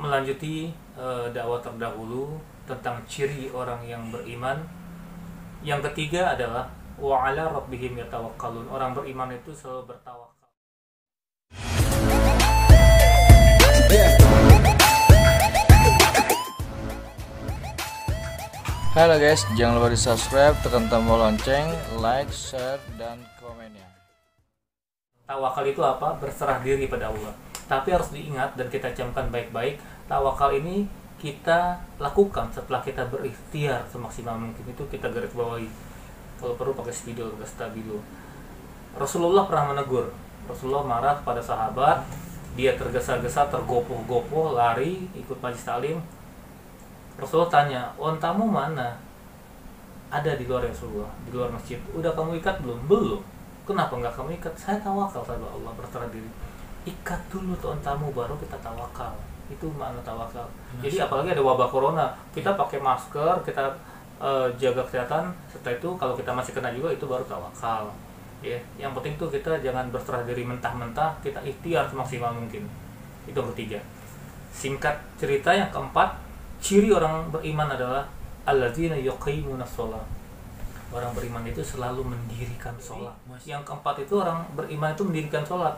melanjuti dakwah terdahulu tentang ciri orang yang beriman. Yang ketiga adalah wa 'ala rabbihim yatawakkalun. Orang beriman itu selalu bertawakal. Halo guys, jangan lupa di subscribe, tekan tombol lonceng, like, share, dan komennya. Tawakal itu apa? Berserah diri pada Allah. Tapi harus diingat dan kita camkan baik-baik, tawakal ini kita lakukan setelah kita berikhtiar semaksimal mungkin. Itu kita garis bawahi. Kalau perlu pakai spidol, pakai stabilo. Rasulullah pernah menegur. Rasulullah marah kepada sahabat, dia tergesa-gesa, tergopoh-gopoh, lari ikut majelis taklim. Rasulullah tanya, ontamu mana? Ada di luar Rasulullah, di luar masjid. Udah kamu ikat belum? Belum. Kenapa nggak kamu ikat? Saya tawakal sama Allah, berserah diri. Ikat dulu tuh ontamu, baru kita tawakal. Itu makna tawakal. Jadi apalagi ada wabah corona, kita pakai masker, kita jaga kesehatan. Setelah itu kalau kita masih kena juga, itu baru tawakal. Ya, yang penting tuh kita jangan berserah diri mentah-mentah, kita ikhtiar semaksimal mungkin. Itu yang ketiga. Singkat cerita yang keempat, ciri orang beriman adalah alladzina yuqimuna shalah. Orang beriman itu selalu mendirikan sholat. Yang keempat itu orang beriman itu mendirikan sholat.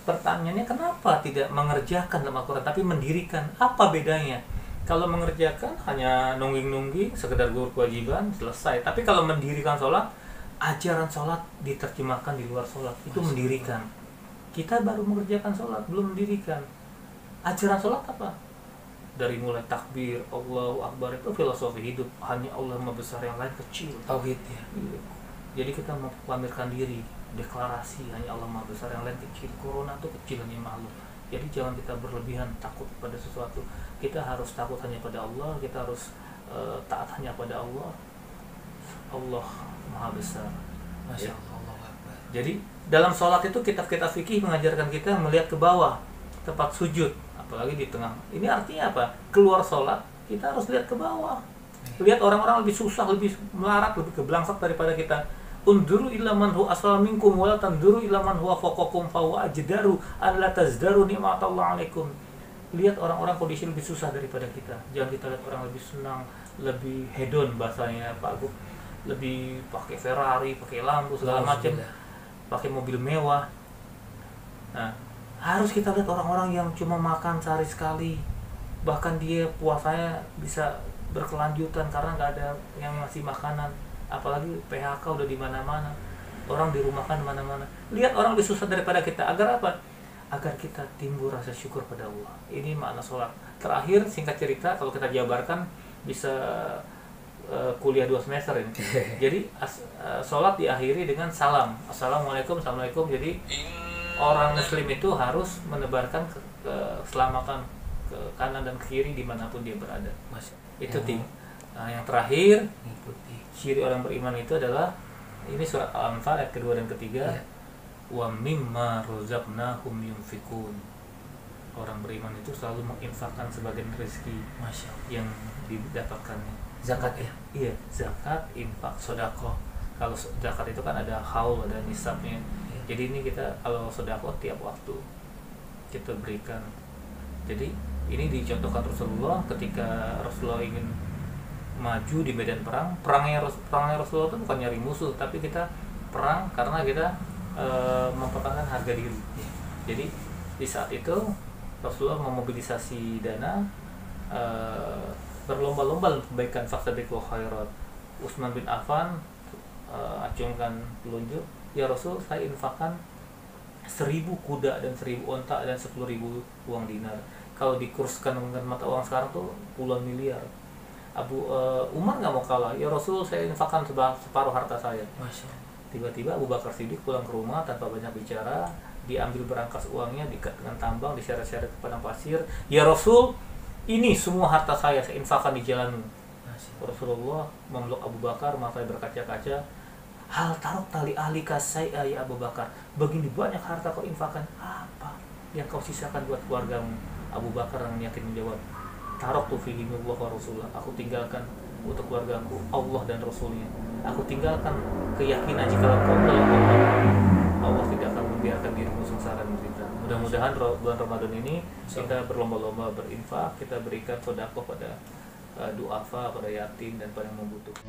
Pertanyaannya, kenapa tidak mengerjakan dalam Al-Quran tapi mendirikan? Apa bedanya? Kalau mengerjakan hanya nungging-nungging, sekedar gugur kewajiban, selesai. Tapi kalau mendirikan sholat, ajaran sholat diterjemahkan di luar sholat. Itu mendirikan. Kita baru mengerjakan sholat, belum mendirikan. Ajaran sholat apa? Dari mulai takbir, Allahu Akbar, itu filosofi hidup. Hanya Allah Maha Besar, yang lain kecil. Tauhid ya. Jadi kita memamerkan diri, deklarasi hanya Allah Maha Besar, yang lain kecil. Corona itu kecil, hanya makhluk. Jadi jangan kita berlebihan takut pada sesuatu. Kita harus takut hanya pada Allah. Kita harus taat hanya pada Allah. Allah Maha Besar. Masya Ya. Allah. Jadi dalam sholat itu kitab-kitab fikih mengajarkan kita melihat ke bawah, tempat sujud, apalagi di tengah. Ini artinya apa? Keluar sholat kita harus lihat ke bawah. Lihat orang-orang lebih susah, lebih melarat, lebih kebelangsat daripada kita. Unduru ila man huwa asfala minkum wa la tanduru ila man huwa fawqakum fa huwa ajdaru an la tazdaru ni'matallahi 'alaikum. Lihat orang-orang kondisi lebih susah daripada kita. Jangan kita lihat orang lebih senang, lebih hedon bahasanya Pak Agung. Lebih pakai Ferrari, pakai lampu segala macam, pakai mobil mewah. Nah, harus kita lihat orang-orang yang cuma makan sehari sekali, bahkan dia puasanya bisa berkelanjutan karena nggak ada yang ngasih makanan. Apalagi PHK udah di mana-mana, orang dirumahkan mana-mana. Lihat orang lebih susah daripada kita. Agar apa? Agar kita timbul rasa syukur pada Allah. Ini makna sholat. Terakhir, singkat cerita, kalau kita jabarkan bisa kuliah 2 semester ini. Jadi sholat diakhiri dengan salam. Assalamualaikum, assalamualaikum. Jadi orang muslim itu harus menebarkan keselamatan ke kanan dan ke kiri dimanapun dia berada. Itu Nah, yang terakhir, ciri orang beriman itu adalah, ini surat Al-Anfal ayat kedua dan ketiga, wa mimma razaqnahum yunfikun. Orang beriman itu selalu menginfakkan sebagian rezeki yang didapatkannya. Zakat ya? Iya, zakat, infak, sedekah. Kalau zakat itu kan ada haul, ada nisabnya. Jadi ini kita kalau sedekah tiap waktu kita berikan. Jadi ini dicontohkan Rasulullah ketika Rasulullah ingin maju di medan perang. Perangnya Rasulullah itu bukan nyari musuh, tapi kita perang karena kita mempertahankan harga diri. Jadi di saat itu Rasulullah memobilisasi dana, berlomba-lomba kebaikan, fastabiqul khairat. Utsman bin Affan acungkan telunjuk, ya Rasul, saya infakkan 1000 kuda dan 1000 onta dan 10.000 uang dinar. Kalau dikurskan dengan mata uang sekarang tuh puluhan miliar. Umar nggak mau kalah, ya Rasul, saya infakkan separuh harta saya. Tiba-tiba Abu Bakar Siddiq pulang ke rumah tanpa banyak bicara, diambil berangkas uangnya, diikat dengan tambang, diseret-seret ke padang pasir. Ya Rasul, ini semua harta saya infakkan di jalanmu. Rasulullah memeluk Abu Bakar, matanya berkaca-kaca. Hal taruh tali alika saya ya Abu Bakar, begini banyak harta kau infakkan, apa yang kau sisakan buat keluargamu? Abu Bakar yang yakin menjawab, taruh tu fihi Allah wa Rasulullah, aku tinggalkan untuk keluargaku Allah dan Rasulnya. Aku tinggalkan keyakinan jika kau dalam Allah tidak akan membiarkan dirimu sengsara menderita. Mudah-mudahan bulan Ramadan ini kita berlomba-lomba berinfak, kita berikan sedekah pada duafa, pada yatim dan pada yang membutuhkan.